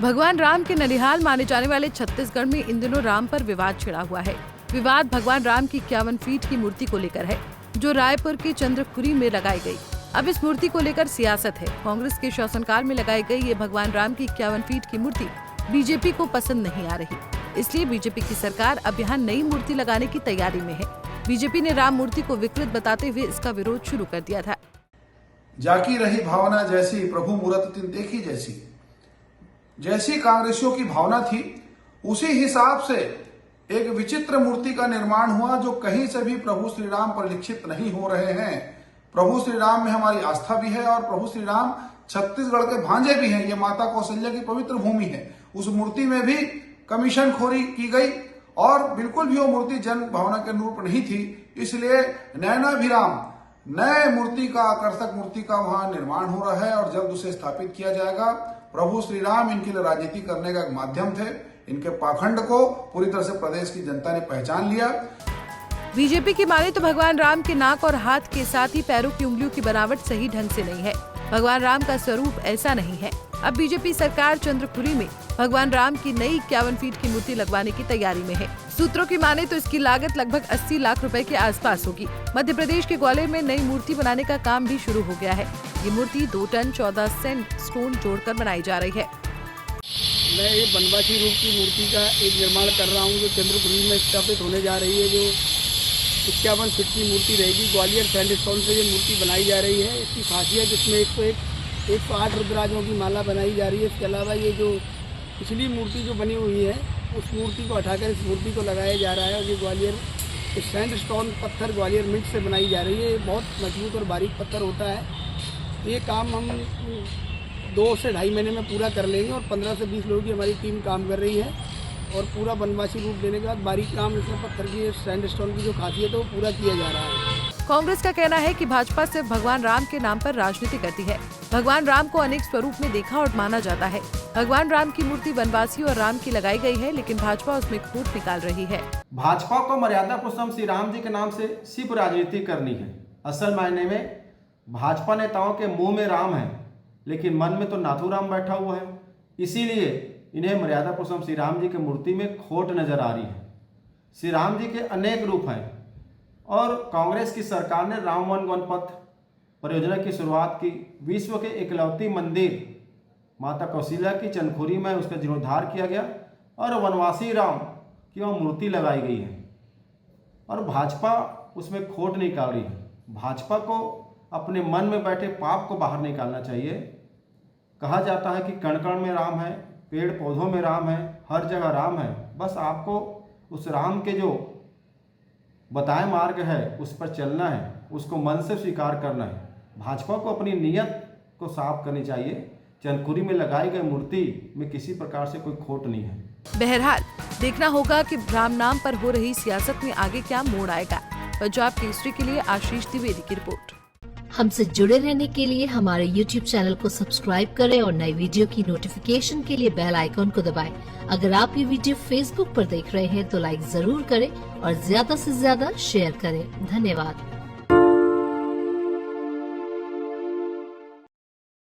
भगवान राम के ननिहाल माने जाने वाले छत्तीसगढ़ में इन दिनों राम पर विवाद छिड़ा हुआ है। विवाद भगवान राम की 51 फीट की मूर्ति को लेकर है, जो रायपुर के चंद्रखुरी में लगाई गई। अब इस मूर्ति को लेकर सियासत है। कांग्रेस के शासनकाल में लगाई गई ये भगवान राम की 51 फीट की मूर्ति बीजेपी को पसंद नहीं आ रही, इसलिए बीजेपी की सरकार अब यहाँ नई मूर्ति लगाने की तैयारी में है। बीजेपी ने राम मूर्ति को विकृत बताते हुए इसका विरोध शुरू कर दिया था। जाकी रही भावना जैसी, प्रभु मूरत तिन देखी जैसी कांग्रेसियों की भावना थी, उसी हिसाब से एक विचित्र मूर्ति का निर्माण हुआ, जो कहीं से भी प्रभु श्री राम परिलक्षित नहीं हो रहे हैं। प्रभु श्री राम में हमारी आस्था भी है और प्रभु श्री राम छत्तीसगढ़ के भांजे भी हैं। ये माता कौशल्या की पवित्र भूमि है। उस मूर्ति में भी कमीशन खोरी की गई और बिल्कुल भी वो मूर्ति जन भावना के अनुरूप नहीं थी। इसलिए नयनाभिराम नए मूर्ति का, आकर्षक मूर्ति का वहां निर्माण हो रहा है और जल्द उसे स्थापित किया जाएगा। प्रभु श्री राम इनके लिए राजनीति करने का एक माध्यम थे। इनके पाखंड को पूरी तरह से प्रदेश की जनता ने पहचान लिया। बीजेपी की माने तो भगवान राम के नाक और हाथ के साथ ही पैरों की उंगलियों की बनावट सही ढंग से नहीं है। भगवान राम का स्वरूप ऐसा नहीं है। अब बीजेपी सरकार चंद्रखुरी में भगवान राम की नई 51 फीट की मूर्ति लगवाने की तैयारी में है। सूत्रों की माने तो इसकी लागत लगभग 80 लाख रुपए के आसपास होगी। मध्य प्रदेश के ग्वालियर में नई मूर्ति बनाने का काम भी शुरू हो गया है। ये मूर्ति 2 टन 14 सेंट स्टोन जोड़कर बनाई जा रही है। मैं ये बनवासी रूप की मूर्ति का एक निर्माण कर रहा हूँ, जो चंद्रखुरी में स्थापित होने जा रही है। जो 51 फीट की मूर्ति रहेगी। ग्वालियर सैंडस्टोन से ये मूर्ति बनाई जा रही है। इसकी खासियत, इसमें 108 रुद्राजों की माला बनाई जा रही है। इसके अलावा ये जो पिछली मूर्ति जो बनी हुई है, उस मूर्ति को हटाकर इस मूर्ति को लगाया जा रहा है। और ये ग्वालियर सैंडस्टोन पत्थर ग्वालियर मिंट से बनाई जा रही है। ये बहुत मजबूत और बारीक पत्थर होता है। ये काम हम 2 से ढाई महीने में पूरा कर लेंगे और 15 से 20 लोगों की हमारी टीम काम कर रही है। और पूरा बनवासी रूप देने के बाद बारीक काम इसमें पत्थर की, सैंडस्टोन की जो खासियत है वो पूरा किया जा रहा है। कांग्रेस का कहना है कि भाजपा सिर्फ भगवान राम के नाम पर राजनीति करती है। भगवान राम को अनेक स्वरूप में देखा और माना जाता है। भगवान राम की मूर्ति वनवासी और राम की लगाई गई है, लेकिन भाजपा उसमें खोट निकाल रही है। भाजपा को मर्यादा पुरुषोत्तम श्री राम जी के नाम से सिर्फ राजनीति करनी है। असल मायने में भाजपा नेताओं के मुंह में राम है, लेकिन मन में तो नाथूराम बैठा हुआ है। इसीलिए इन्हें मर्यादा पुरुषोत्तम श्री राम जी की मूर्ति में खोट नजर आ रही है। श्री राम जी के अनेक रूप हैं और कांग्रेस की सरकार ने राम वन गणपथ परियोजना की शुरुआत की। विश्व के इकलौती मंदिर माता कौशल्या की चंद्रखुरी में उसका जीर्णोद्धार किया गया और वनवासी राम की वहाँ मूर्ति लगाई गई है और भाजपा उसमें खोट निकाल रही है। भाजपा को अपने मन में बैठे पाप को बाहर निकालना चाहिए। कहा जाता है कि कण कण में राम है, पेड़ पौधों में राम है, हर जगह राम है। बस आपको उस राम के जो बताए मार्ग है उस पर चलना है, उसको मन से स्वीकार करना है। भाजपा को अपनी नीयत को साफ करनी चाहिए। चंद्रखुरी में लगाई गई मूर्ति में किसी प्रकार से कोई खोट नहीं है। बहरहाल देखना होगा कि राम नाम पर हो रही सियासत में आगे क्या मोड़ आएगा। पंजाब केसरी के लिए आशीष द्विवेदी की रिपोर्ट। हमसे जुड़े रहने के लिए हमारे YouTube चैनल को सब्सक्राइब करें और नई वीडियो की नोटिफिकेशन के लिए बेल आइकॉन को दबाएं। अगर आप ये वीडियो Facebook पर देख रहे हैं तो लाइक जरूर करें और ज्यादा से ज्यादा शेयर करें। धन्यवाद।